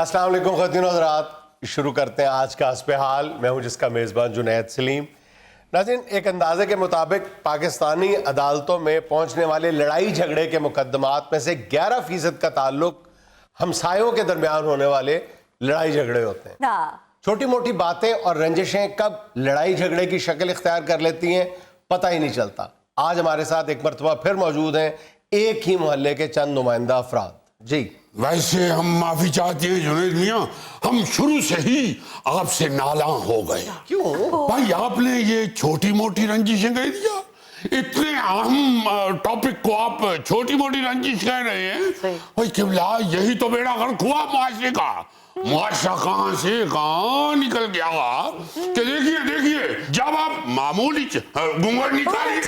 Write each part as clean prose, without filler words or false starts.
السلام علیکم خواتین و حضرات، شروع کرتے ہیں آج کا حسب حال۔ میں ہوں جس کا میزبان جنید سلیم۔ ناظرین، ایک اندازے کے مطابق پاکستانی عدالتوں میں پہنچنے والے لڑائی جھگڑے کے مقدمات میں سے 11% کا تعلق ہمسایوں کے درمیان ہونے والے لڑائی جھگڑے ہوتے ہیں۔ چھوٹی موٹی باتیں اور رنجشیں کب لڑائی جھگڑے کی شکل اختیار کر لیتی ہیں پتہ ہی نہیں چلتا۔ آج ہمارے ساتھ ایک مرتبہ پھر موجود ہیں ایک ہی محلے کے چند نمائندہ افراد۔ جی ویسے ہم معافی چاہتے ہیں جنید میاں، ہم شروع سے ہی آپ سے نالاں ہو گئے۔ کیوں؟ بھائی آپ نے یہ چھوٹی موٹی رنجشیں کہہ دیا، اتنے اہم ٹاپک کو آپ چھوٹی موٹی رنجش کہہ رہے ہیں۔ بھائی قبلہ، یہی تو بیڑا غرق ہوا معاشرے کا۔ معاشرہ کہاں سے کہاں نکل گیا کہ دیکھیے جب آپ معمولی گھونگھٹ نکالیے،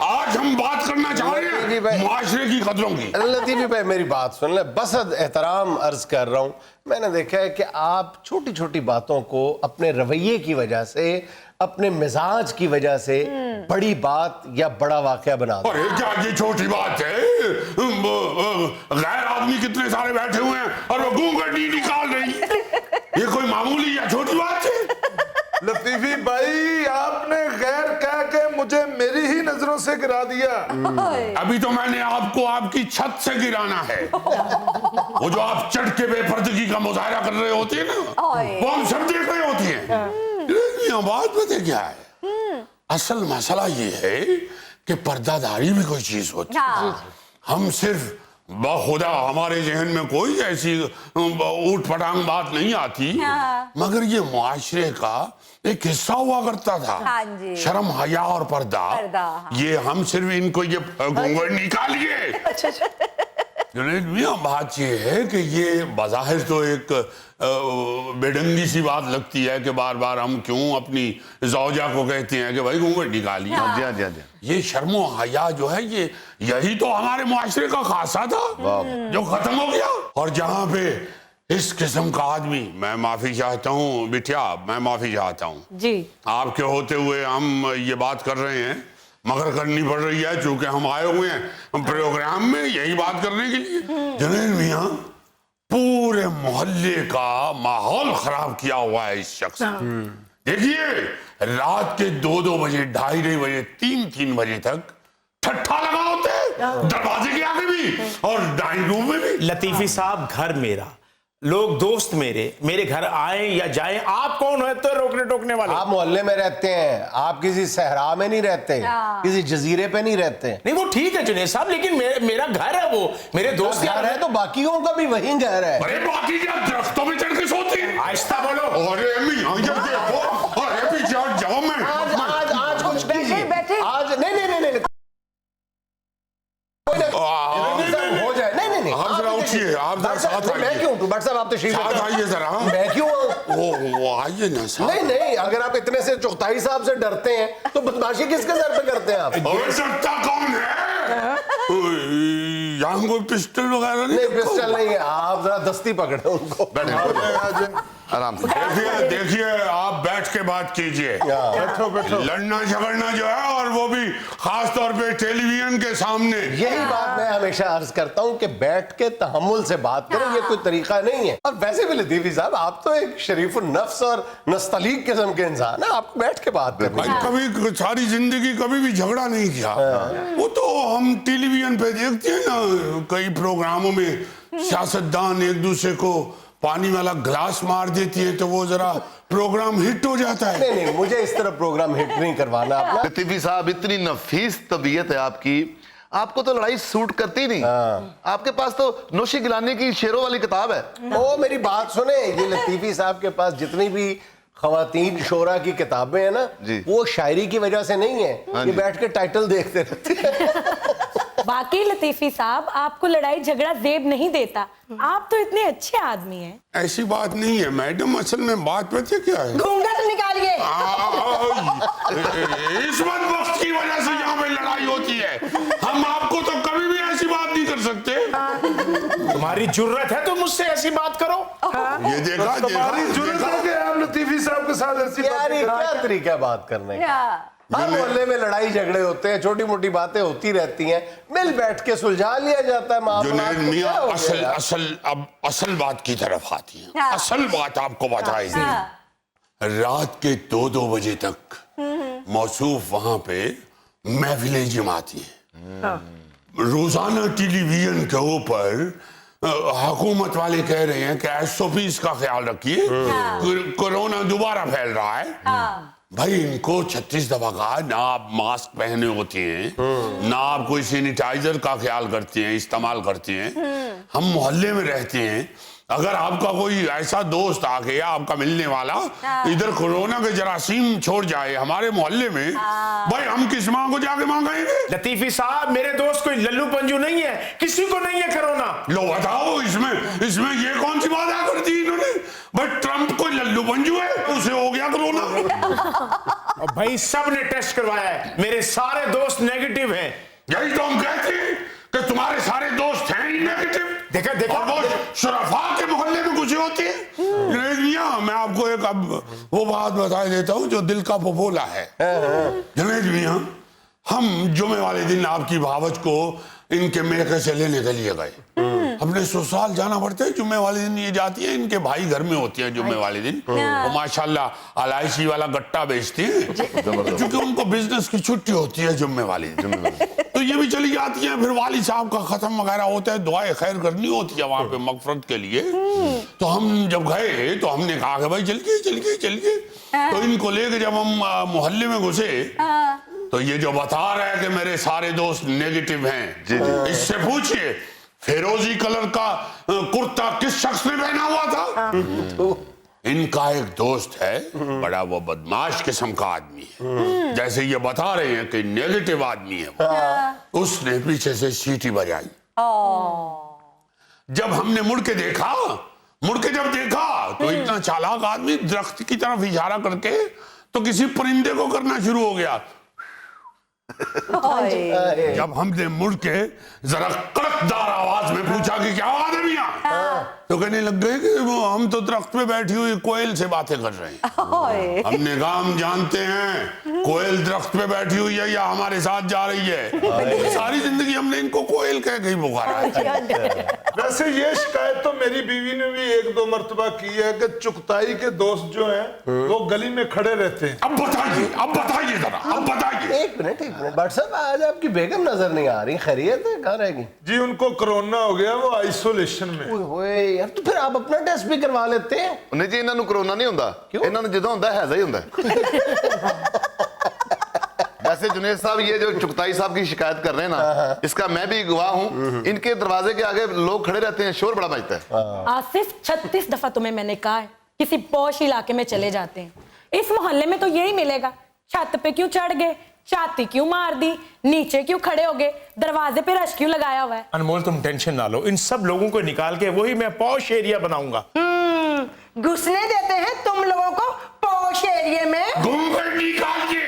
آج ہم بات کرنا چاہ رہے ہیں معاشرے کی قدروں کی۔ لطیفی بھائی میری بات سن لیں، بس احترام عرض کر رہا ہوں۔ میں نے دیکھا ہے کہ آپ چھوٹی چھوٹی باتوں کو اپنے رویے کی وجہ سے، اپنے مزاج کی وجہ سے بڑی بات یا بڑا واقعہ بنا دیں۔ ارے کیا یہ چھوٹی بات ہے؟ غیر آدمی کتنے سارے بیٹھے ہوئے ہیں اور وہ گھونگھٹ نہیں نکال رہی، یہ کوئی معمولی یا چھوٹی بات ہے؟ لطیفی بھائی، آپ نے غیر کہہ کے مجھے میری ہی نظروں سے گرا دیا۔ ابھی تو میں نے آپ کو آپ کی چھت سے گرانا ہے۔ وہ جو آپ چڑھ کے بے پردگی کا مظاہرہ کر رہے ہوتے ہیں نا، وہ ہم سب دیکھ رہے ہوتے ہیں۔ لیکن بات پتہ کیا ہے؟ اصل مسئلہ یہ ہے کہ پردہ داری بھی کوئی چیز ہوتی ہے۔ ہم صرف بخدا ہمارے ذہن میں کوئی ایسی اوٹ پٹانگ بات نہیں آتی، مگر یہ معاشرے کا ایک حصہ ہوا کرتا تھا۔ شرم، حیا اور پردہ، یہ ہم صرف ان کو یہ گھونگھٹ نکالیے۔ جنید میاں، بات یہ ہے کہ یہ بظاہر تو ایک بے ڈنگی سی بات لگتی ہے کہ بار بار ہم کیوں اپنی زوجہ کو کہتے ہیں کہ بھائی گھونگھٹ نکالیے۔ یہ شرم و حیا جو ہے، یہی تو ہمارے معاشرے کا خاصہ تھا جو ختم ہو گیا۔ اور جہاں پہ اس قسم کا آدمی، میں معافی چاہتا ہوں بٹیا، میں معافی چاہتا ہوں جی، آپ کے ہوتے ہوئے ہم یہ بات کر رہے ہیں، مگر کرنی پڑ رہی ہے چونکہ ہم آئے ہوئے ہیں پروگرام میں یہی بات کرنے کے لیے۔ جنید میاں، پورے محلے کا ماحول خراب کیا ہوا ہے اس شخص نے۔ دیکھیے، رات کے 2 بجے، 2:30 بجے، 3 بجے تک ٹھٹھا لگا ہوتے ہیں دروازے کے آگے بھی اور ڈائننگ روم میں بھی۔ لطیفی صاحب، گھر میرا، لوگ دوست میرے گھر آئیں یا جائیں، آپ کون ہوتے روکنے ٹوکنے والے؟ آپ محلے میں رہتے ہیں، آپ کسی صحرا میں نہیں رہتے، کسی جزیرے پہ نہیں رہتے۔ نہیں وہ ٹھیک ہے جنید صاحب، لیکن میرا گھر ہے، وہ میرے دوست گھر ہے تو باقیوں کا بھی وہی گھر ہے۔ ارے باقی کیا درختوں میں چڑھ کے سوتے ہیں؟ آہستہ بولو۔ ارے میاں یہ دیکھو، ارے پیچھے جاؤ میں آج کچھ کیجیے، آج نہیں ہو جائے، نہیں آپ ذرا اٹھیے، آپ ذرا ساتھ میں آئیے، کیوں ڈاکٹر صاحب، آپ تشریف ساتھ آئیے ذرا۔ میں کیوں؟ وہ آئیے نا ساتھ۔ نہیں، اگر آپ اتنے سے چغتائی صاحب سے ڈرتے ہیں تو بدماشی کس کے سر پہ کرتے ہیں آپ؟ اور سکتا کون ہے؟ یہاں کوئی پسٹل وغیرہ نہیں، پسٹل نہیں ہے، آپ ذرا دستی پکڑیں ان کو۔ آرام سے دیکھیے، آپ بیٹھ کے بات کیجئے۔ لڑنا جھگڑنا جو ہے، اور وہ بھی خاص طور پہ ٹیلی ویژن کے سامنے، یہی بات میں ہمیشہ عرض کرتا ہوں کہ بیٹھ کے تحمل سے بات کریں، یہ کوئی طریقہ نہیں ہے۔ اور ویسے بھی لطیفی صاحب، آپ تو ایک شریف النفس اور نستعلیق قسم کے انسان ہیں، آپ بیٹھ کے بات کریں۔ کبھی ساری زندگی کبھی بھی جھگڑا نہیں کیا۔ وہ تو ہم ٹیلی ویژن پہ دیکھتے ہیں نا، کئی پروگراموں میں سیاستدان ایک دوسرے کو پانی والا گلاس مار دیتی ہے تو وہ ذرا پروگرام ہٹ ہو جاتا ہے۔ نہیں، مجھے اس طرح پروگرام ہٹ نہیں کروانا اپنا۔ لطیفی صاحب، اتنی نفیس طبیعت ہے آپ کی، آپ کو تو لڑائی سوٹ کرتی نہیں۔ آپ کے پاس تو نوشی گیلانی کی شعروں والی کتاب ہے۔ وہ میری بات سنیں، یہ لطیفی صاحب کے پاس جتنی بھی خواتین شعراء کی کتابیں ہیں نا، وہ شاعری کی وجہ سے نہیں ہے، یہ بیٹھ کے ٹائٹل دیکھتے رہتے ہیں۔ باقی لطیفی صاحب، آپ کو لڑائی جھگڑا زیب نہیں دیتا، آپ تو اتنے اچھے آدمی ہیں۔ ایسی بات نہیں ہے میڈم، اصل میں بات پتہ کیا ہے؟ گھونگھٹ نکالیے۔ اس وقت کی وجہ سے یہاں پہ لڑائی ہوتی ہے، ہم آپ کو تو کبھی بھی ایسی بات نہیں کر سکتے۔ تمہاری جرت ہے تو مجھ سے ایسی بات کرو؟ یہ دیکھا تمہاری جرت ہے کہ آپ लतीफी साहब के साथ ऐसी यार ये क्या तरीका है बात करने का? हर मोहल्ले में लड़ाई झगड़े होते हैं, छोटी मोटी बातें होती रहती हैं, मिल बैठ के सुलझा लिया जाता है मामला। जुनैद मियां असल बात की तरफ आती है। असल बात आपको बताई रात के 2-2 बजे तक मौसूफ वहां पे महफिलें जमाती हैं। रोजाना टेलीविजन के ऊपर हुकूमत वाले कह रहे हैं कि SOPs का ख्याल रखिए, कोरोना दोबारा फैल रहा है। भाई इनको 36 दफा कहा, ना आप मास्क पहने होते हैं, ना आप कोई सैनिटाइजर का ख्याल करते हैं, इस्तेमाल करते हैं। हम मोहल्ले में रहते हैं, अगर आपका कोई ऐसा दोस्त आ गया आपका मिलने वाला इधर कोरोना के जरासीम छोड़ जाए हमारे मोहल्ले में, भाई हम किस माँ को जाके मांगेंगे? लतीफी साहब मेरे दोस्त कोई लल्लू पंजू नहीं है, किसी को नहीं है कोरोना। लो बताओ इसमें ये कौन सी बात कर दी इन्होंने? भाई ट्रम्प कोई लल्लू पंजू है, उसे हो गया कोरोना। और भाई सब ने टेस्ट करवाया है, मेरे सारे दोस्त नेगेटिव हैं। यही तो हम कहते हैं कि तुम्हारे सारे दोस्त हैं ही नेगेटिव। देखा और वो शराफा के मोहल्ले में कुछ होती है। जुनैद मियां मैं आपको एक अब वो बात बता देता हूँ जो दिल का फफोला है। जुनैद मियां हम जुमे वाले दिन आपकी भावच को इनके मेके से लेने के लिए गए। हमने ससुराल जाना पड़ता है, जुम्मे वाले दिन ये जाती है, इनके भाई घर में होती है जुम्मे वाले दिन। वो माशाल्लाह LIC वाला गट्टा बेचती है, क्योंकि उनको बिजनेस की छुट्टी होती है जुम्मे वाले दिन, तो ये भी चली जाती हैं। फिर वाली साहब का खत्म वगैरह होता है, दुआएं खैर करनी होती है वहां पे मगफरत के लिए। तो हम जब गए तो हमने कहा कि भाई चलिए। तो इनको लेके जब हम मोहल्ले में घुसे तो ये जो बता रहा है कि मेरे सारे दोस्त नेगेटिव हैं, इससे पूछिए फिरोजी कलर का कुर्ता किस शख्स ने पहना हुआ था? इनका एक दोस्त है, बड़ा वो बदमाश किस्म का आदमी है, जैसे ये बता रहे हैं कि नेगेटिव आदमी है वो। उसने पीछे से सीटी बजाई। जब हमने मुड़ के जब देखा तो इतना चालाक आदमी दरख्त की तरफ इशारा करके तो किसी परिंदे को करना शुरू हो गया। जब हमने मुड़ के जरा कड़कदार आवाज में पूछा कि क्या बात है भैया, तो कहने लग गए कि वो हम तो दरख्त पे बैठी हुई कोयल से बातें कर रहे हैं। हमने कहा हम जानते हैं कोयल दरख्त पे बैठी हुई है या हमारे साथ जा रही है। सारी जिंदगी हमने इनको कोयल कह के पुकारा है। वैसे ये शिकायत तो मेरी बीवी ने भी 1-2 मर्तबा की है कि चुगताई के दोस्त जो हैं वो गली में खड़े रहते हैं। अब बताइए जरा, अब बताइए। एक मिनट बट साहब आज आपकी बेगम नजर नहीं आ रही, खैरियत है? कहाँ रहेगी जी? उनको कोरोना हो गया, वो आइसोलेशन में। ओए यार, तो फिर आप अपना टेस्ट भी करवा लेते हैं। नहीं जी, इन्होंने कोरोना नहीं होता, इन्होंने जिदा होता है ही होता। वैसे जुनैद साहब ये जो चुगताई साहब की शिकायत कर रहे हैं ना, इसका मैं भी गवाह हूँ। इनके दरवाजे के आगे लोग खड़े रहते हैं, शोर बड़ा मचता है। आसिफ 36 दफा तुम्हें मैंने कहा है किसी पौश इलाके में चले जाते हैं, इस मोहल्ले में तो यही मिलेगा। छत पे क्यों चढ़ गए, छाती क्यों मार दी, नीचे क्यों खड़े हो गए, दरवाजे पे रश क्यों लगाया हुआ है? अनमोल तुम टेंशन ना लो, इन सब लोगों को निकाल के वही मैं पॉश एरिया बनाऊंगा। घुसने देते हैं तुम लोगों को पॉश एरिया में? घूमकर निकालिए।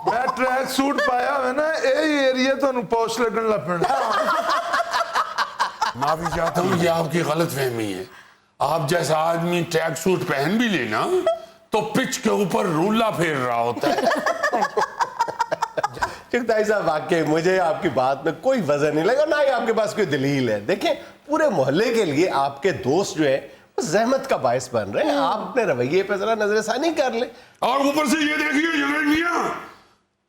मैं ट्रैक सूट पाया है ना, ये एरिया तो पौष लगन लग पड़ा। माफी चाहता हूँ, ये आपकी गलत फहमी है। आप जैसा आदमी ट्रैक सूट पहन भी लेना तो पिच के ऊपर रूला फेर रहा होता है। चुगताई साहब वाकई मुझे आपकी बात में कोई वजह नहीं लगा, ना ही आपके पास कोई दलील है। देखें पूरे मोहल्ले के लिए आपके दोस्त जो है वो जहमत का बायस बन रहे हैं, आप अपने रवैये पे जरा नजरसानी कर ले। और ऊपर से ये देखिए जुनैद मियां,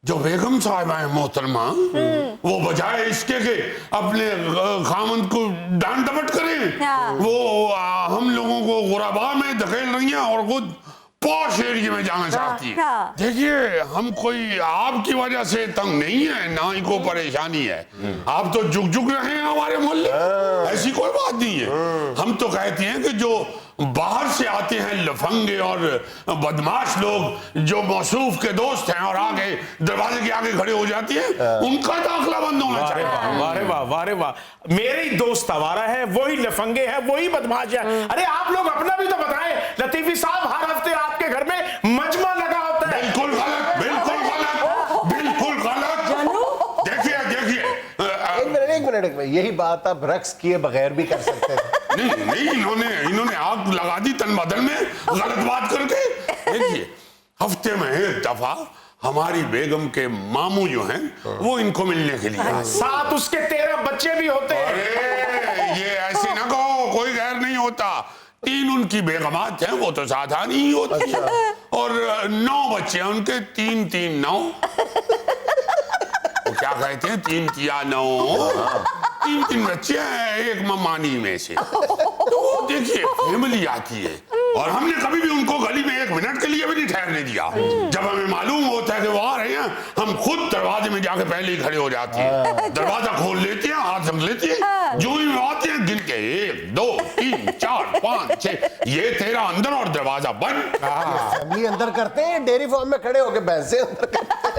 जो बेगम साहिबा है मोहतरमा, वो बजाय इसके के अपने खामन को डांट डपट करें, वो हम लोगों को गुराबा में धकेल रही हैं और खुद पॉश एरिया में जाना चाहती है। देखिए हम कोई आपकी वजह से तंग नहीं है, ना ही को परेशानी है। आप तो जुग रहे हैं हमारे मोहल्ले, ऐसी कोई बात नहीं है। हम तो कहते हैं कि जो बाहर से आते हैं लफंगे और बदमाश लोग जो मौसूफ के दोस्त हैं और आगे दरवाजे के आगे खड़े हो जाती हैं, उनका दाखिला बंद होना चाहिए। वारे वाह, मेरे ही दोस्त आवारा है, वही लफंगे है, वही बदमाश है। अरे आप लोग अपना भी तो बताएं, लतीफी साहब हर हफ्ते आपके घर में मजमा लगा होता है। बिल्कुल गलत, बिल्कुल गलत, बिल्कुल गलत। देखिए एक मिनट, यही बात आप रक्स किए बगैर भी कर सकते थे। नहीं इन्होंने आग लगा दी तन बदन में गलत बात करके। देखिए हफ्ते में एक दफा हमारी बेगम के मामू जो हैं वो इनको मिलने के लिए आए। साथ उसके 13 बच्चे भी होते हैं। अरे ये ऐसे ना कहो, कोई गैर नहीं होता। 3 उनकी बेगमात हैं, वो तो सावधानी ही होती है। और 9 बच्चे हैं उनके, 3 9। वो क्या कहते हैं, 3 तिया 9। 3 बच्चे हैं एक ममानी में से। तो देखिए फैमिली आती है और हमने कभी भी उनको गली में 1 मिनट के लिए भी नहीं ठहरने दिया। जब हमें मालूम होता है कि वो आ रहे हैं, हम खुद दरवाजे में जाके पहले ही खड़े हो जाते हैं। दरवाजा खोल लेते हैं, हाथ रख लेते हैं, जो ही आते हैं गिन के 1 2 3 4 5 6, ये 13 अंदर और दरवाजा बंद। फैमिली अंदर करते हैं, डेयरी फार्म में खड़े होके भैंसे अंदर करते हैं।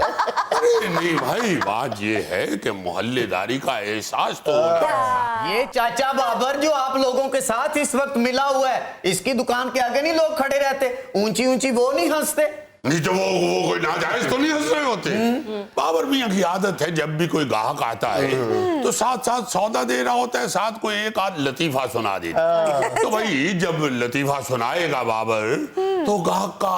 अरे नहीं भाई, बात ये है कि मोहल्लेदारी का एहसास तो होना है। ये चाचा बाबर जो आप लोगों के साथ इस वक्त मिला हुआ है, इसकी दुकान के आगे नहीं लोग खड़े रहते, ऊंची ऊंची वो नहीं हंसते? नहीं तो वो कोई नाजायज तो नहीं हंस रहे होते। बाबर मियां की आदत है, जब भी कोई ग्राहक आता है तो साथ साथ सौदा दे रहा होता है, साथ कोई एक आध लतीफा सुना देता है। तो भाई जब लतीफा सुनाएगा बाबर तो ग्राहक का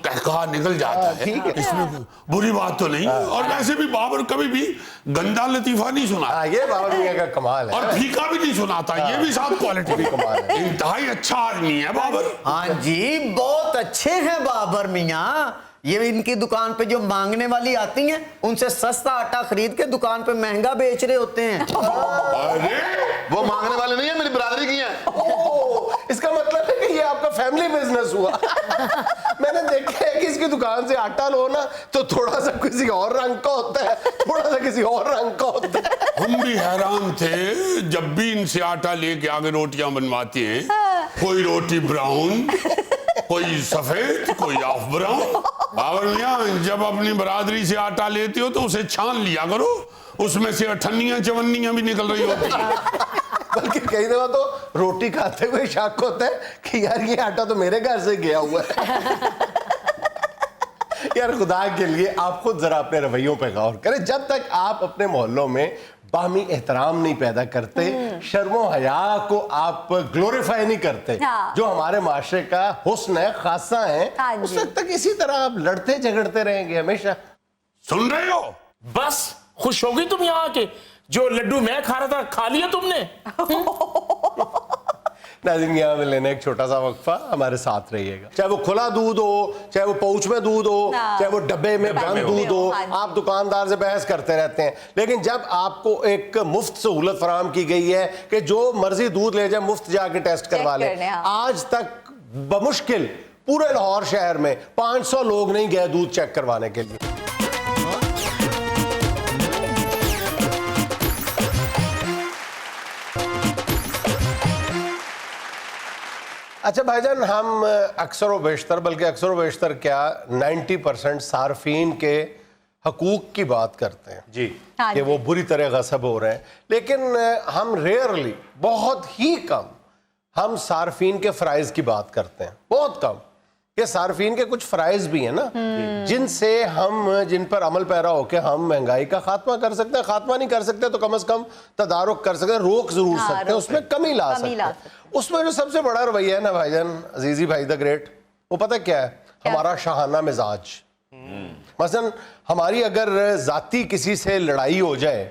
कहका निकल जाता है, इसमें बुरी बात तो नहीं। और वैसे भी बाबर कभी भी गंदा लतीफा नहीं सुनाता, ये बाबर मियां का कमाल है। और फीका भी नहीं सुनाता, ये भी साथ क्वालिटी भी कमाल है। इंतहाई अच्छा आदमी है बाबर। हाँ जी, बहुत अच्छे हैं बाबर मियाँ। ये इनकी दुकान पे जो मांगने वाली आती हैं, उनसे सस्ता आटा खरीद के दुकान पे महंगा बेच रहे होते हैं। अरे वो मांगने वाले नहीं है, मेरी बिरादरी की है। इसका मतलब है कि ये आपका फैमिली बिजनेस हुआ। मैंने देखा है कि इसकी दुकान से आटा लो ना तो थोड़ा सा किसी और रंग का होता है, थोड़ा सा किसी और रंग का होता है। हम भी हैरान थे जब भी इनसे आटा लेके आगे रोटियां बनवाती हैं, कोई रोटी ब्राउन, कोई सफेद, कोई ऑफ ब्राउन। बाबर मियां जब अपनी बरादरी से आटा लेते हो तो उसे छान लिया करो, उसमें से अठन्नियां चवन्नियां भी निकल रही होती हैं। बल्कि कई दफा तो रोटी खाते हुए शक होता है कि यार ये आटा तो मेरे घर से गया हुआ है। यार खुदा के लिए आप खुद जरा अपने रवैयों पे गौर करें। जब तक आप अपने मोहल्लों में बाहमी एहतराम नहीं पैदा करते, शर्मो हया को आप ग्लोरीफाई नहीं करते, जो हमारे माशरे का हुस्न है, खासा है, उस वक्त तक इसी तरह आप लड़ते झगड़ते रहेंगे हमेशा। सुन रहे हो? बस खुश हो गई तुम यहाँ आके? जो लड्डू मैं खा रहा था खा लिया तुमने? नाज़रीन, यहाँ में लेने एक छोटा सा वक्फा, हमारे साथ रहिएगा। चाहे वो खुला दूध हो, चाहे वो पाउच में दूध हो, चाहे वो डब्बे में बंद दूध हो, आप दुकानदार से बहस करते रहते हैं। लेकिन जब आपको एक मुफ्त सहूलत फराहम की गई है कि जो मर्जी दूध ले जाए मुफ्त जाके टेस्ट करवा ले, आज तक बमुश्किल पूरे लाहौर शहर में 500 लोग नहीं गए दूध चेक करवाने के लिए। अच्छा भाईजान, हम अक्सर व बेशतर, बल्कि अक्सर व बेशतर क्या 90% सार्फिन के हकूक की बात करते हैं जी, कि वो बुरी तरह गसब हो रहे हैं। लेकिन हम रेयरली, बहुत ही कम, हम सार्फिन के फ़राइज़ की बात करते हैं, बहुत कम। कि सार्फिन के कुछ फ़राइज़ भी हैं ना जिनसे हम, जिन पर अमल पैरा होकर हम महंगाई का खात्मा कर सकते हैं। खात्मा नहीं कर सकते तो कम से कम तदारुक कर सकते हैं, रोक जरूर सकते हैं, उसमें कमी ला सकते हैं। उसमें जो सबसे बड़ा रवैया है ना भाईजान, अजीजी भाई द ग्रेट, वो पता क्या है? हमारा शाहाना मिजाज। मसलन हमारी अगर जाती किसी से लड़ाई हो जाए,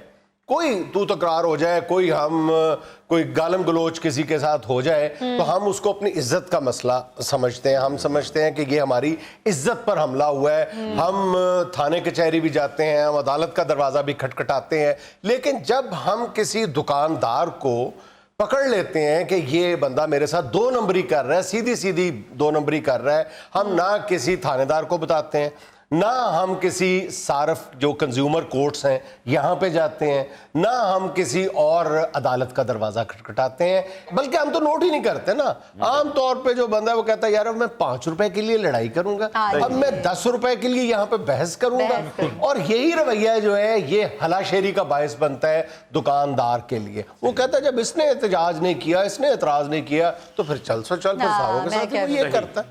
कोई तू तकरार हो जाए, कोई गालम गलोच किसी के साथ हो जाए, तो हम उसको अपनी इज्जत का मसला समझते हैं। हम समझते हैं कि ये हमारी इज्जत पर हमला हुआ है। हम थाने कचहरी भी जाते हैं, हम अदालत का दरवाज़ा भी खटखटाते हैं। लेकिन जब हम किसी दुकानदार को पकड़ लेते हैं कि ये बंदा मेरे साथ 2 नंबरी कर रहा है, सीधी सीधी 2 नंबरी कर रहा है, हम ना किसी थानेदार को बताते हैं, ना हम किसी सार्फ जो कंज्यूमर कोर्ट्स हैं यहाँ पे जाते हैं, ना हम किसी और अदालत का दरवाज़ा खटखटाते हैं, बल्कि हम तो नोट ही नहीं करते ना। आम तौर पे जो बंदा है वो कहता है यार अब मैं 5 रुपए के लिए लड़ाई करूंगा, अब मैं 10 रुपए के लिए यहाँ पे बहस करूंगा। और यही रवैया जो है ये हलाशेरी का बायस बनता है दुकानदार के लिए। वो कहता है जब इसने एहतजाज नहीं किया, इसने एतराज नहीं किया, तो फिर चल सो चल, फिर सारों के साथ वो ये करता है।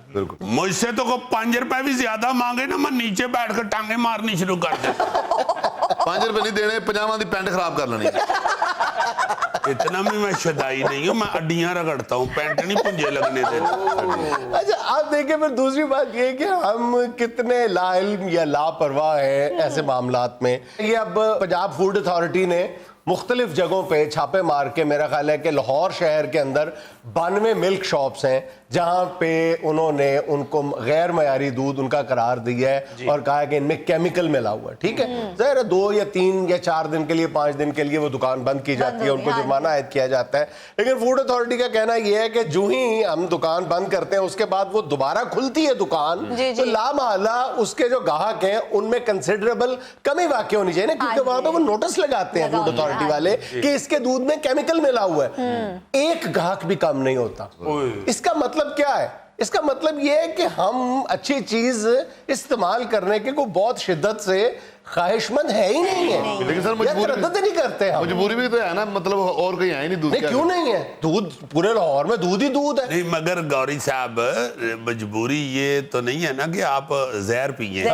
मुझसे तो 5 रुपए भी ज्यादा मांगे ना, मैं नीचे बैठकर टांगे मारनी शुरू कर दे। 5 रुपए नहीं देने, 50 दी पैंट खराब कर लेनी। इतना भी मैं शदाई नहीं हूँ, मैं अड्डियां रगड़ता हूँ, पैंट नहीं पुंजे लगने देता। अच्छा आप देखिए, फिर दूसरी बात ये है कि हम कितने लाइल्म या लापरवाह हैं ऐसे मामलात में। ये अब पंजाब फूड अथॉरिटी ने मुख्तलिफ जगहों पे छापे मार के, मेरा ख्याल है कि लाहौर शहर के अंदर 92 मिल्क शॉप्स हैं जहां पे उन्होंने उनको गैर मयारी दूध उनका करार दिया है और कहा है कि इनमें केमिकल मिला हुआ है। ठीक है, ज़ाहिर है 2 या 3 या 4 दिन के लिए, 5 दिन के लिए वो दुकान बंद की जाती है, उनको जुर्माना आयद किया जाता है। लेकिन फूड अथॉरिटी का कहना यह है कि जो ही हम दुकान बंद करते हैं उसके बाद वो दोबारा खुलती है दुकान, तो लामहला उसके जो ग्राहक हैं उनमें कंसिडरेबल कमी वाक़ई होनी चाहिए ना, क्योंकि वहां पे वो नोटिस लगाते हैं फूड अथॉरिटी वाले कि इसके दूध में केमिकल मिला हुआ है। एक ग्राहक भी कम नहीं होता। इसका मतलब क्या है? इसका मतलब यह है कि हम अच्छी चीज इस्तेमाल करने के को बहुत शिद्दत से ख्वाहिशमंद है ही नहीं है, लेकिन सर मजबूरी नहीं करते हम। मजबूरी भी तो है ना, मतलब और कहीं है ही नहीं दूध। नहीं, क्यों नहीं है? दूध पूरे लाहौर में दूध ही दूध है। नहीं, मगर गौरी साहब, मजबूरी ये तो नहीं है ना कि आप जहर पिए,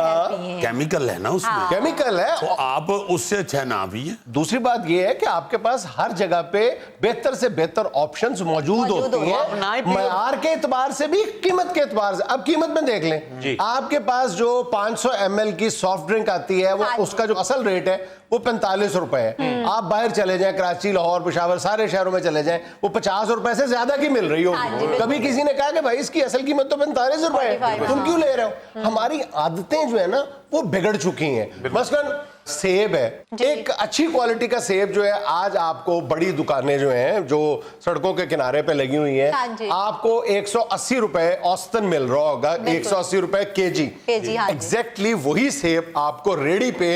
केमिकल है ना उसमें, केमिकल है, तो आप उससे अच्छा ना पिए। दूसरी बात यह है कि आपके पास हर जगह पे बेहतर से बेहतर ऑप्शंस मौजूद होती हैं, मयार के एतबार से भी, कीमत के एतबार से। अब कीमत में देख लें, आपके पास जो 500 ml की सॉफ्ट ड्रिंक आती है, उसका जो असल रेट है वो 45 रुपए है। आप बाहर चले जाएं, कराची, लाहौर, पेशावर, सारे शहरों में चले जाएं, वो 50 रुपए से ज्यादा की मिल रही होगी। कभी किसी ने कहा कि भाई इसकी असल कीमत तो 45 रुपए है, तुम क्यों ले रहे हो? हमारी आदतें जो है ना वो बिगड़ चुकी हैं। मसलन सेब है, एक अच्छी क्वालिटी का सेब जो है आज आपको बड़ी दुकानें जो हैं जो सड़कों के किनारे पे लगी हुई हैं, आपको 180 रुपए औसतन मिल रहा होगा, 180 रुपए केजी। एग्जैक्टली वही सेब आपको रेडी पे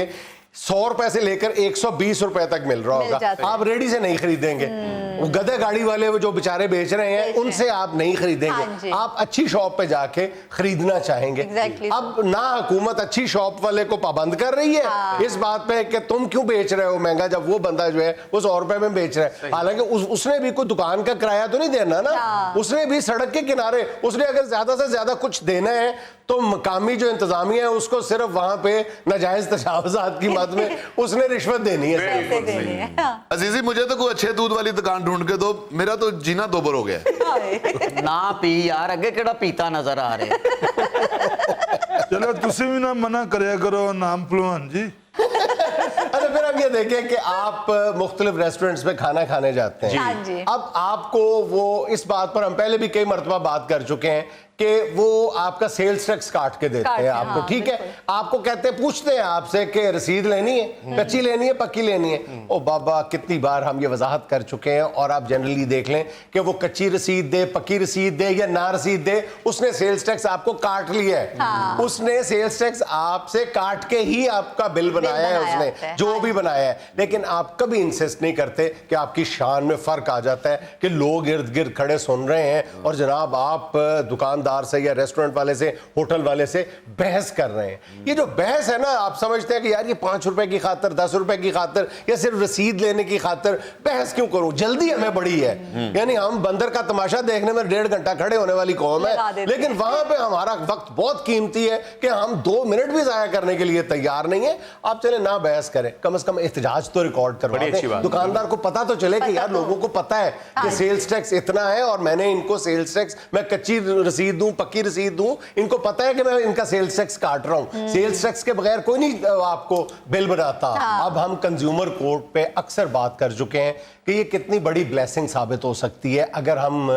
100 रुपए से लेकर 120 रुपए तक मिल रहा होगा। आप रेडी से नहीं खरीदेंगे, वो गधे गाड़ी वाले वो जो बेचारे बेच रहे हैं उनसे आप नहीं खरीदेंगे, आप अच्छी शॉप पे जाके खरीदना चाहेंगे। अब ना हुकूमत अच्छी शॉप वाले को पाबंद कर रही है इस बात पे कि तुम क्यों बेच रहे हो महंगा, जब वो बंदा जो है वो 100 रुपए में बेच रहा है। हालांकि उसने भी कोई दुकान का किराया तो नहीं देना ना, उसने भी सड़क के किनारे, उसने अगर ज्यादा से ज्यादा कुछ देना है तो मकामी जो इंतजामिया है उसको सिर्फ वहां पे नाजायज तजावुजात की मद में उसने रिश्वत देनी है। अजीजी, मुझे तो कोई अच्छे दूध वाली दुकान ढूंढ के दो, मेरा तो जीना दोबर हो गया। ना पी यार, अगे केड़ा पीता नजर आ रहे। चलो तुसी भी ना मना करया करो नाम पलवान जी। अच्छा, फिर अब ये देखें कि आप मुख्तलिफ रेस्टोरेंट्स में खाना खाने जाते हैं। अब आपको वो इस बात पर हम पहले भी कई मरतबा बात कर चुके हैं कि वो आपका सेल्स टैक्स काट के देते हैं आपको। ठीक है, आपको कहते हैं, पूछते हैं आपसे कि रसीद लेनी है, कच्ची लेनी है, पक्की लेनी है। ओ बाबा, कितनी बार हम ये वजाहत कर चुके हैं, और आप जनरली देख लें कि वो कच्ची रसीद दे, पक्की रसीद दे या ना रसीद दे, उसने सेल्स टैक्स आपको काट लिया है। उसने सेल्स टैक्स आपसे काट के ही आपका बिल बनाया है, उसने जो भी बनाया है। लेकिन आप कभी इंसिस्ट नहीं करते कि आपकी शान में फर्क आ जाता है कि लोग इर्द गिर्द खड़े सुन रहे हैं और जनाब आप दुकानदार से या रेस्टोरेंट वाले से, होटल वाले से बहस कर रहे हैं। ये जो बहस है ना, आप समझते हैं कि यार ये 5 रुपए की खातिर, 10 रुपए की खातिर या सिर्फ रसीद लेने की खातिर बहस क्यों करूं? जल्दी हमें बड़ी है, यानी हम बंदर का तमाशा देखने में 1.5 घंटा खड़े होने वाली कौम है, लेकिन वहां पे हमारा वक्त बहुत कीमती है कि हम 2 मिनट भी जाया करने के लिए तैयार नहीं है। आप चले ना बहस करें, कम से कम एहतजाज तो रिकॉर्ड करवा दें, दुकानदार को पता तो चले कि यार लोगों को पता है कि सेल्स टैक्स इतना है और मैंने इनको सेल्स टैक्स, मैं कच्ची रसीद दूं, पक्की रसीद दूं, इनको पता है कि मैं इनका सेल्स टैक्स काट रहा हूं। सेल्स टैक्स के बगैर कोई नहीं आपको बिल बनाता। अब हम कंज्यूमर कोर्ट पे अक्सर बात कर चुके हैं कि ये कितनी बड़ी ब्लेसिंग साबित हो सकती है अगर हम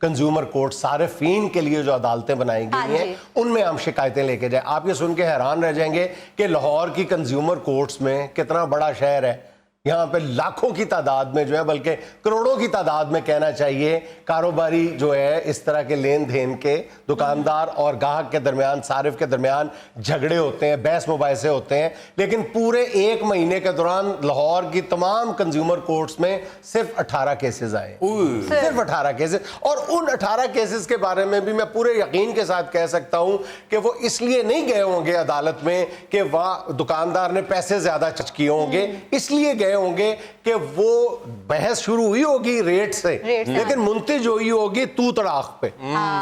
कंज्यूमर कोर्ट सारिफीन के लिए जो अदालतें बनाई गई हैं उनमें हम शिकायतें लेके जाए। आप ये सुन के हैरान रह जाएंगे कि लाहौर की कंज्यूमर कोर्ट्स में, कितना बड़ा शहर है, यहाँ पे लाखों की तादाद में जो है, बल्कि करोड़ों की तादाद में कहना चाहिए, कारोबारी जो है इस तरह के लेन देन के दुकानदार और ग्राहक के दरमियान, सारिफ के दरमियान झगड़े होते हैं, बहस मुबाहिसे होते हैं। लेकिन पूरे 1 महीने के दौरान लाहौर की तमाम कंज्यूमर कोर्ट्स में सिर्फ 18 केसेस आए, सिर्फ 18 केसेस। और उन 18 केसेस के बारे में भी मैं पूरे यकीन के साथ कह सकता हूं कि वो इसलिए नहीं गए होंगे अदालत में कि वह दुकानदार ने पैसे ज्यादा चार्ज किए होंगे, इसलिए गए رہے ہوں گے کہ وہ بحث شروع ہوئی ہوگی ریٹ سے لیکن منتج ہوئی ہوگی تو تڑاخ پہ.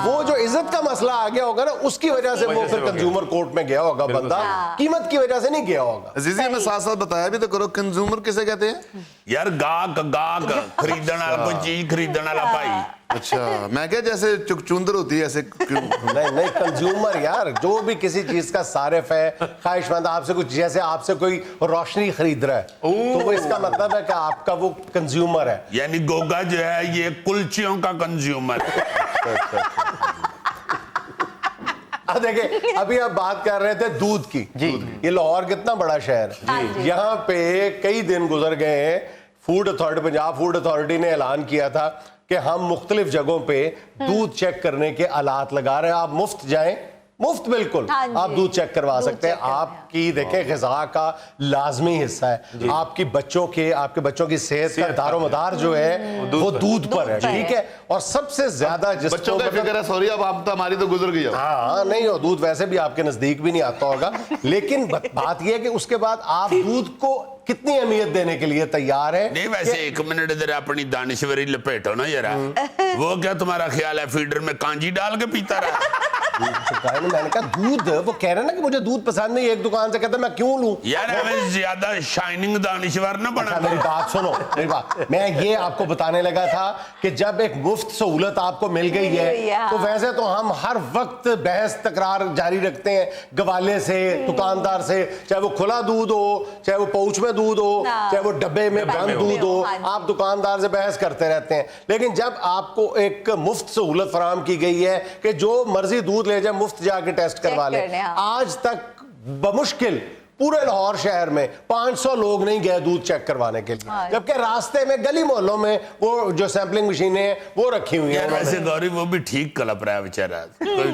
وہ جو عزت کا مسئلہ آ گیا ہوگا نا اس کی وجہ سے وہ پھر کنزیومر کورٹ میں گیا ہوگا بندہ, قیمت کی وجہ سے نہیں گیا ہوگا. عزیزی میں ساتھ ساتھ بتایا بھی تو کرو, کنزیومر کسے کہتے ہیں؟ یار گاہک خریدنے والا کوئی چیز خریدنے والا بھائی. اچھا میں کیا جیسے چکچوندر ہوتی ہے ایسے نہیں کنزیومر یار جو بھی کسی چیز کا صارف ہے, خواہش مند آپ سے کچھ, جیسے آپ سے کوئی روشنی خرید رہا ہے تو وہ اس کا مطلب ہے کہ آپ کا وہ کنزیومر ہے. یعنی گوگا جو ہے یہ کلچیوں کا کنزیومر ہے. دیکھیں ابھی آپ بات کر رہے تھے دودھ کی. یہ لاہور کتنا بڑا شہر ہے, یہاں پہ کئی دن گزر گئے ہیں, food authority, Punjab food authority نے اعلان کیا تھا کہ ہم مختلف جگہوں پہ دودھ چیک کرنے کے آلات لگا رہے ہیں. آپ مفت جائیں, مفت بالکل آپ دودھ چیک کروا سکتے ہیں. آپ کی دیکھیں غذا کا لازمی حصہ ہے, آپ کے بچوں کی صحت کا دار و مدار جو ہے وہ دودھ پر ہے, ٹھیک ہے. اور سب سے زیادہ جس بچوں کا فکر ہے, سوری اب آپ تو ہماری تو گزر گئی. ہاں نہیں, وہ دودھ ویسے بھی آپ کے نزدیک بھی نہیں آتا ہوگا, لیکن بات یہ ہے کہ اس کے بعد آپ دودھ کو کتنی اہمیت دینے کے لیے تیار ہے. نہیں ویسے ایک منٹ ادھر اپنی دانشوری لپیٹو نا ذرا, وہ کیا تمہارا خیال ہے فیڈر میں کانجی ڈال کے پیتا رہا؟ میں نے کہا دودھ, وہ کہہ رہے نا کہ مجھے دودھ پسند نہیں, ایک دکان سے کہتا میں کیوں لوں. یار ہمیں زیادہ شائننگ دانشور نہ بنا. میری بات سنو, میری بات, میں یہ آپ کو بتانے لگا تھا کہ جب ایک مفت سہولت آپ کو مل گئی ہے تو ویسے تو ہم ہر وقت بحث تکرار جاری رکھتے ہیں گوالے سے, دکاندار سے, چاہے وہ کھلا دودھ ہو, چاہے وہ پاؤچ میں دودھ ہو, چاہے وہ ڈبے میں بند دودھ ہو, آپ دکاندار سے بحث کرتے رہتے ہیں. لیکن جب آپ کو ایک مفت سہولت فراہم کی گئی ہے کہ جو مرضی دودھ لے جائے مفت جا کے ٹیسٹ کروا لیں, آج تک بمشکل پورے لاہور شہر میں 500 لوگ نہیں گئے دودھ چیک کروانے کے لیے, جبکہ راستے میں گلی محلوں میں وہ جو سیمپلنگ مشینیں ہیں وہ رکھی ہوئی ہیں. ویسے گوری وہ بھی ٹھیک کلپ رہا ہے بیچارہ,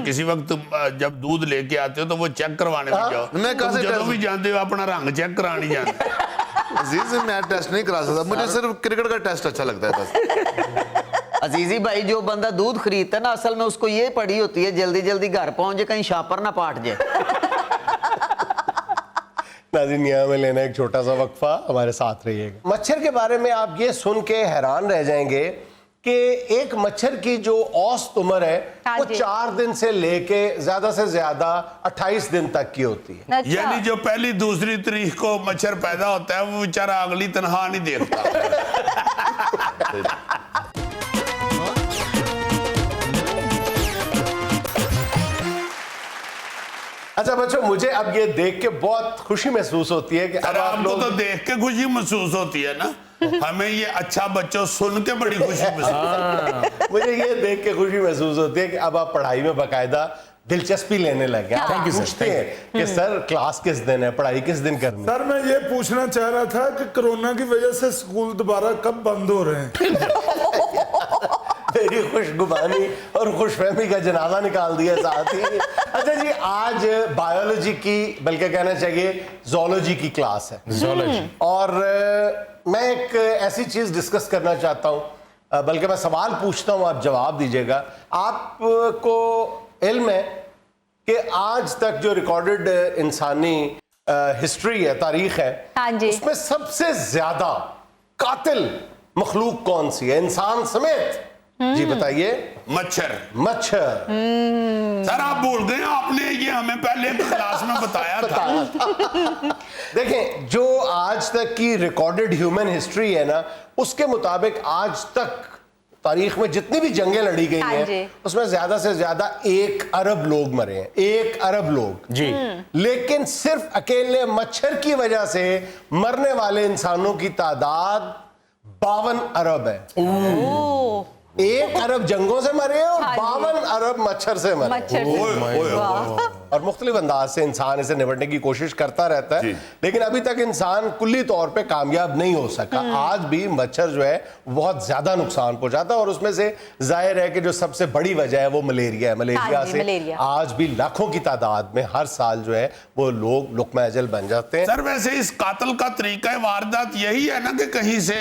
کسی وقت جب دودھ لے کے آتے ہو تو وہ چیک کروانے میں جاؤ, میں کہاں سے بھی جانتے ہو اپنا رنگ چیک کرانی جانتے. عزیز میں ٹیسٹ نہیں کرا سکتا, مجھے صرف کرکٹ کا ٹیسٹ اچھا لگتا ہے بس. عزیزی بھائی جو بندہ دودھ خریدتا ہے نا اصل میں اس کو یہ پڑی ہوتی ہے جلدی جلدی گھر پہنچ جائے, کہیں شاپر نہ پاٹ جائے. ناظرین یہاں میں لینا ایک چھوٹا سا وقفہ, ہمارے ساتھ رہیے گا. مچھر کے بارے میں آپ یہ سن کے حیران رہ جائیں گے کہ ایک مچھر کی جو اوسط عمر ہے وہ 4 دن سے لے کے زیادہ سے زیادہ 28 دن تک کی ہوتی ہے. یعنی جو پہلی دوسری تاریخ کو مچھر پیدا ہوتا ہے وہ بیچارہ اگلی تنہا نہیں دیکھتا. اچھا بچوں, مجھے اب یہ دیکھ کے بہت خوشی محسوس ہوتی ہے کہ اب آپ کو تو دیکھ کے خوشی محسوس ہوتی ہے نا, ہمیں یہ اچھا بچوں سن کے بڑی خوشی محسوس. مجھے یہ دیکھ کے خوشی محسوس ہوتی ہے کہ اب آپ پڑھائی میں باقاعدہ دلچسپی لینے لگے. آپ پوچھتے ہیں کہ سر کلاس کس دن ہے, پڑھائی کس دن کرنی ہے. سر میں یہ پوچھنا چاہ رہا تھا کہ کرونا کی وجہ سے سکول دوبارہ کب بند ہو رہے ہیں؟ میری خوش گمانی اور خوش فہمی کا جنازہ نکال دیا ساتھ ہی. اچھا جی, آج بایولوجی کی بلکہ کہنا چاہیے زولوجی کی کلاس ہے, اور میں ایک ایسی چیز ڈسکس کرنا چاہتا ہوں, بلکہ میں سوال پوچھتا ہوں, آپ جواب دیجیے گا. آپ کو علم ہے کہ آج تک جو ریکارڈڈ انسانی ہسٹری ہے, تاریخ ہے, اس میں سب سے زیادہ قاتل مخلوق کون سی ہے انسان سمیت؟ جی بتائیے. مچھر. مچھر. سر آپ بول گئے, آپ نے یہ ہمیں پہلے کلاس میں بتایا تھا. دیکھیں جو آج تک کی ریکارڈڈ ہیومن ہسٹری ہے نا, اس کے مطابق آج تک تاریخ میں جتنی بھی جنگیں لڑی گئی ہیں اس میں زیادہ سے زیادہ 1 ارب لوگ مرے ہیں, 1 ارب لوگ. جی. لیکن صرف اکیلے مچھر کی وجہ سے مرنے والے انسانوں کی تعداد 52 ارب ہے. 1 ارب جنگوں سے مرے اور 52 ارب مچھر سے مرے. اور مختلف انداز سے انسان اسے نمٹنے کی کوشش کرتا رہتا ہے, لیکن ابھی تک انسان کلی طور پہ کامیاب نہیں ہو سکا. آج بھی مچھر جو ہے بہت زیادہ نقصان پہنچاتا ہے, اور اس میں سے ظاہر ہے کہ جو سب سے بڑی وجہ ہے وہ ملیریا ہے. ملیریا سے آج بھی لاکھوں کی تعداد میں ہر سال جو ہے وہ لوگ لقمہ اجل بن جاتے ہیں. سر ویسے اس قاتل کا طریقہ واردات یہی ہے نا کہ کہیں سے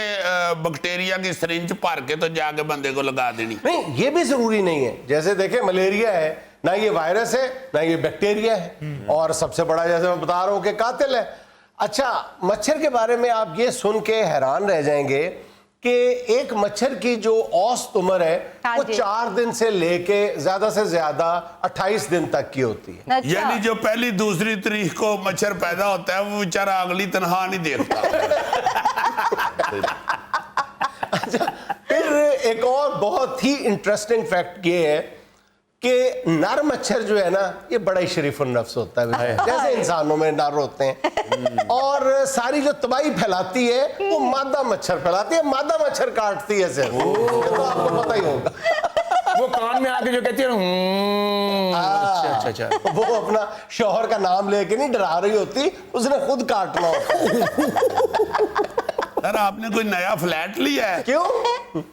بیکٹیریا کی سرنج پار کے تو جا کے بندے کو لگا دینی؟ نہیں, یہ بھی ضروری نہیں ہے. جیسے دیکھیں ملیریا ہے, نہ یہ وائرس ہے نہ یہ بیکٹیریا ہے, اور سب سے بڑا جیسے میں بتا رہا ہوں کہ قاتل ہے. अच्छा, मच्छर के बारे में आप ये सुन के हैरान रह जाएंगे कि एक मच्छर की जो औसत उम्र है हाँ वो जी। 4 दिन से लेके ज्यादा से ज्यादा 28 दिन तक की होती है। अच्छा। यानी जो पहली दूसरी तारीख को मच्छर पैदा होता है वो बेचारा अगली तनख्वाह नहीं देखता। फिर एक और बहुत ही इंटरेस्टिंग फैक्ट ये है कि नर मच्छर जो है ना ये बड़ा ही शरीफ नफ्स होता है, जैसे इंसानों में नर होते हैं, और सारी जो तबाही फैलाती है वो मादा मच्छर फैलाती है, मादा मच्छर काटती है सिर्फ, ये तो आपको पता ही होगा। वो कान में आके जो कहती है अच्छा अच्छा अच्छा, वो अपना शौहर का नाम लेके नहीं डरा रही होती, उसने खुद काटना होता है। सर आपने कोई नया फ्लैट लिया है? क्यों?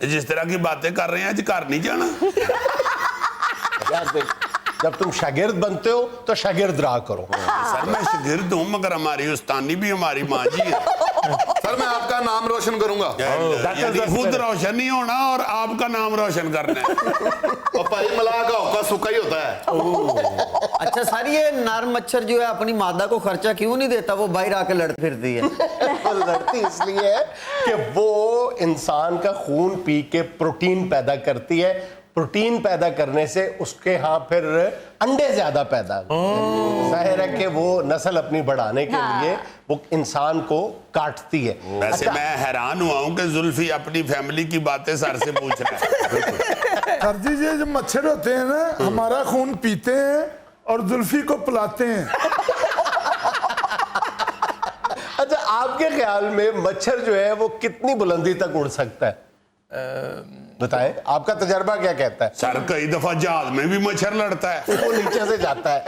जिस तरह की बातें कर रहे हैं आज घर नहीं जाना। यार देख, जब तुम शागिर्द बनते हो तो शागिर्द रहा करो। सर मैं शागिर्द हूँ मगर हमारी उस्तानी भी हमारी माँ जी है। सर मैं आपका नाम रोशन करूंगा। यानी खुद रोशन नहीं होना और आपका नाम रोशन करना है। और भाई मलाह का होका सूखा ही होता है। अच्छा सर, ये नर मच्छर जो है अपनी मादा को खर्चा क्यों नहीं देता? वो बाहर आके लड़ फिरती है। वो लड़ती इसलिए है कि वो इंसान का खून पी के प्रोटीन पैदा करती है, प्रोटीन पैदा करने से उसके यहाँ फिर अंडे ज्यादा पैदा होते हैं। जाहिर है कि वो नस्ल अपनी बढ़ाने के लिए वो इंसान को काटती है। वैसे मैं हैरान हुआ हूँ कि जुल्फी अपनी फैमिली की बातें सर से पूछ रहा है। सर जी ये जो मच्छर होते हैं ना हमारा खून पीते हैं और जुल्फी को पिलाते हैं। अच्छा, आपके ख्याल में मच्छर जो है वो कितनी बुलंदी तक उड़ सकता है? बताएं, आपका तजर्बा क्या कहता है? सर कई दफा जहाज में भी मच्छर लड़ता है। वो नीचे से जाता है।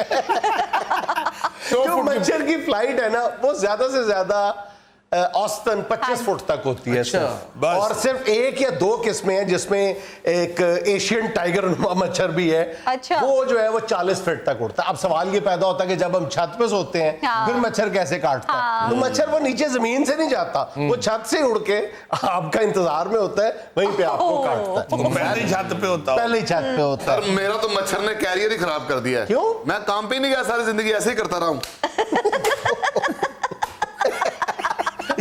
जो मच्छर की फ्लाइट है ना वो ज्यादा से ज्यादा औसतन 25 फुट तक होती है सिर्फ। और सिर्फ एक या दो किस्में हैं जिसमें एक एशियन टाइगर मच्छर भी है। अच्छा। वो जो है वो 40 फीट तक उड़ता है। अब सवाल ये पैदा होता है कि जब हम छत पे सोते हैं फिर मच्छर कैसे काटता है? तो मच्छर वो नीचे जमीन से नहीं जाता, वो छत से उड़ के आपका इंतजार में होता है, वहीं पे आपको काटता है। वो पहले ही छत पे होता है। पहले ही छत पे होता है। सर मेरा तो मच्छर ने कैरियर ही खराब कर दिया है। क्यों? मैं काम पे नहीं गया, सारी जिंदगी ऐसे ही करता रहा हूँ।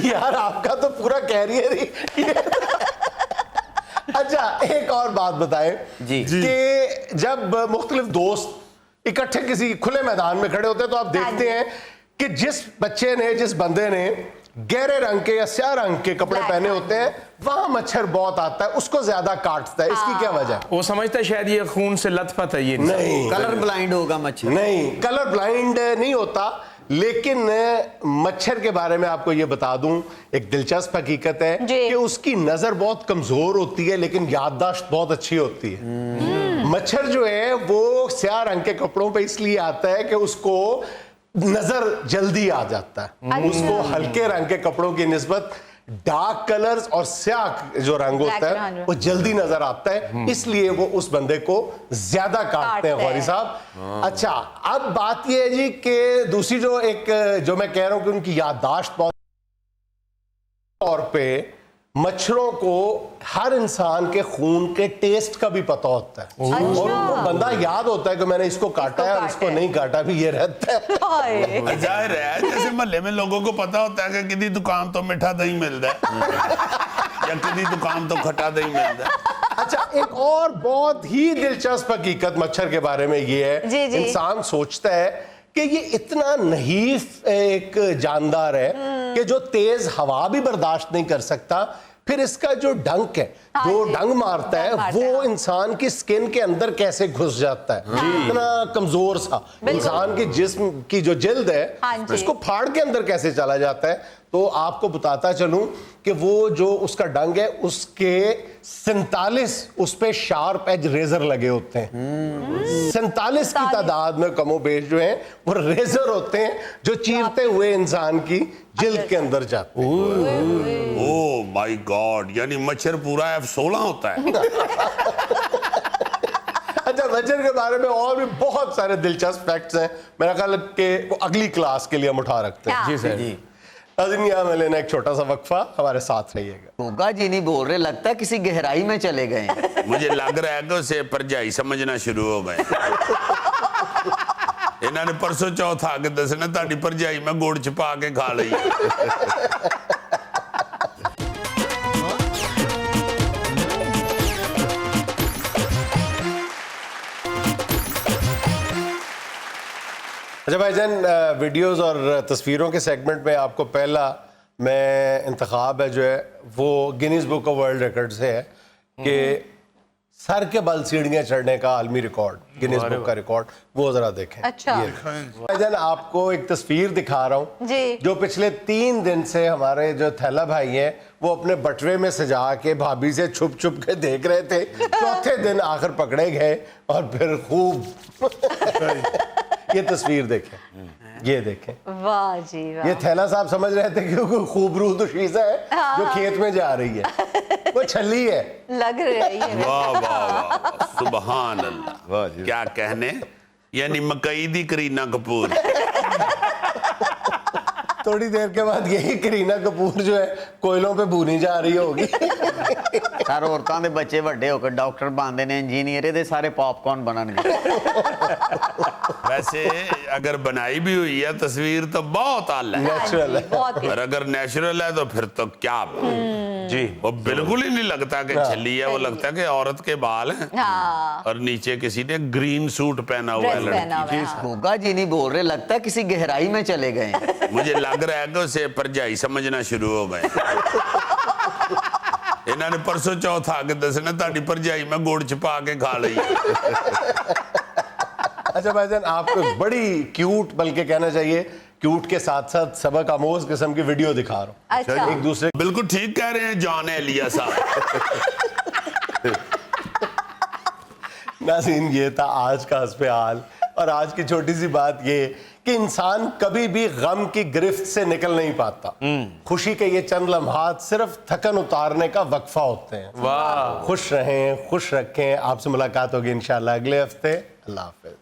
यार आपका तो पूरा कैरियर ही। अच्छा, एक और बात बताएं जी। कि जब मुख्तलिफ दोस्त इकट्ठे किसी खुले मैदान में खड़े होते हैं तो आप देखते हैं कि जिस बच्चे ने, जिस बंदे ने गहरे रंग के या स्याह रंग के कपड़े पहने होते हैं वहां मच्छर बहुत आता है, उसको ज्यादा काटता है। इसकी क्या वजह है? वो समझता है शायद ये खून से लथपथ है ये। नहीं, कलर ब्लाइंड होगा मच्छर। नहीं, कलर ब्लाइंड नहीं होता, लेकिन मच्छर के बारे में आपको ये बता दूं, एक दिलचस्प हकीकत है जी। कि उसकी नजर बहुत कमजोर होती है लेकिन याददाश्त बहुत अच्छी होती है। मच्छर जो है वो स्याह रंग के कपड़ों पे इसलिए आता है कि उसको नजर जल्दी आ जाता है। उसको हल्के रंग के कपड़ों की निस्बत डार्क कलर्स और स्याह जो रंग होता है वो जल्दी नजर आता है, इसलिए वो उस बंदे को ज्यादा काटते हैं गौरी साहब। अच्छा, अब बात ये है जी कि दूसरी जो मैं कह रहा हूं कि उनकी याददाश्त बहुत तौर पे मच्छरों को हर इंसान के खून के टेस्ट का भी पता होता है और उनको बंदा याद होता है कि मैंने इसको काटा है और इसको नहीं काटा भी ये रहता है। जाहिर है जैसे मोहल्ले में लोगों को पता होता है कि किसी दुकान तो मीठा दही मिलता है या किसी दुकान तो खट्टा दही मिलता है। अच्छा, एक और बहुत ही दिलचस्प हकीकत मच्छर के बारे में ये है, जी, जी। इंसान सोचता है कि ये इतना नहीफ एक जानदार है कि जो तेज हवा भी बर्दाश्त नहीं कर सकता, फिर इसका जो डंक है, जो डंग मारता है वो इंसान की स्किन के अंदर कैसे घुस जाता है। इतना कमजोर सा इंसान के जिस्म की जो जिल्द है इसको फाड़ के अंदर कैसे चला जाता है। तो आपको बताता चलूं कि वो जो उसका डंग है उसके 47 उस पे शार्प एज रेजर लगे होते हैं। 47 की तादाद में कमोबेश जो है वो रेजर होते हैं जो चीरते हुए इंसान की जिल्द के अंदर जाते हैं। ओह माय गॉड, यानी मच्छर पूरा F16 होता है। अच्छा, मच्छर के बारे में और भी बहुत सारे दिलचस्प फैक्ट्स हैं, मेरा ख्याल है कि वो अगली क्लास के लिए हम उठा रखते हैं। जी सर। जी नाज़रीन, में लेना एक छोटा सा वक्फा, हमारे साथ रहिएगा। होगा जी नहीं बोल रहे, लगता है किसी गहराई में चले गए। मुझे लग रहा है कि उसे परजाई समझना शुरू हो गए। ਇਹਨਾਂ ਨੇ ਪਰਸੋਂ ਚੌਥ ਆ ਕੇ ਦੱਸਣਾ ਤੁਹਾਡੀ ਭਰਜਾਈ ਮੈਂ ਗੁੜ ਚ ਪਾ ਕੇ ਖਾ ਲਈ अच्छा भाईजान, वीडियोस और तस्वीरों के सेगमेंट में आपको पहला मैं इंतखाब है जो है वो Guinness book of world record से है कि सर के बल सीढ़ियां चढ़ने का आलमी रिकॉर्ड, गिनीज बुक का रिकॉर्ड, वो जरा देखें। अच्छा। ये भाईजान आपको एक तस्वीर दिखा रहा हूँ जी। जो पिछले 3 दिन से हमारे जो थैला भाई हैं वो अपने बटवे में सजा के भाभी से छुप छुप के देख रहे थे। चौथे दिन आखिर पकड़े गए और फिर खूब ये तस्वीर देखें, ये देखें, वाह जी वाह। ये थैला साहब समझ रहे थे कि कोई खूबरूद शीशा है जो खेत में जा रही है, वो छली है। लग रही है। वाह वाह वाह, सुबहान अल्लाह, क्या कहने, यानी मकई दी करीना कपूर। थोड़ी देर के बाद यही करीना कपूर जो है कोयलों पे भूनी जा रही होगी। सर औरतां दे बच्चे ਵੱਡੇ हो के डॉक्टर बनते ने, इंजीनियर दे सारे पॉपकॉर्न बनणगे। वैसे अगर बनाई भी हुई है तस्वीर तो बहुत आला है, नेचुरल है। बहुत और अगर नेचुरल है तो फिर तो क्या जी, वो बिल्कुल ही नहीं लगता कि छली है, वो लगता है कि औरत के बाल हैं हाँ। और नीचे किसी ने ग्रीन सूट पहना हुआ है ड्रेस पहना लड़की। हुआ है, हाँ। गोगा जी नहीं बोल रहे, लगता है किसी गहराई में चले गए। मुझे लग रहा है कि उसे भरजाई समझना शुरू हो गए। इन्होंने परसों चौथ आके दसना ਤੁਹਾਡੀ ਭਰਜਾਈ मैं गुड़ ਚ पा के खा ली। अच्छा भाईजान, आपको एक बड़ी क्यूट, बल्कि कहना चाहिए क्यूट के साथ साथ सबक आमोज किस्म की वीडियो दिखा रहा हूँ। अच्छा। एक दूसरे बिल्कुल ठीक कह रहे हैं जॉन एलिया साहब। नाज़रीन, ये था आज का हस्बे हाल और आज की छोटी सी बात ये कि इंसान कभी भी गम की गिरफ्त से निकल नहीं पाता। खुशी के ये चंद लम्हात सिर्फ थकन उतारने का वक्फा होते हैं। खुश रहें, खुश रखें। आपसे मुलाकात होगी इंशाल्लाह अगले हफ्ते। अल्लाह हाफिज।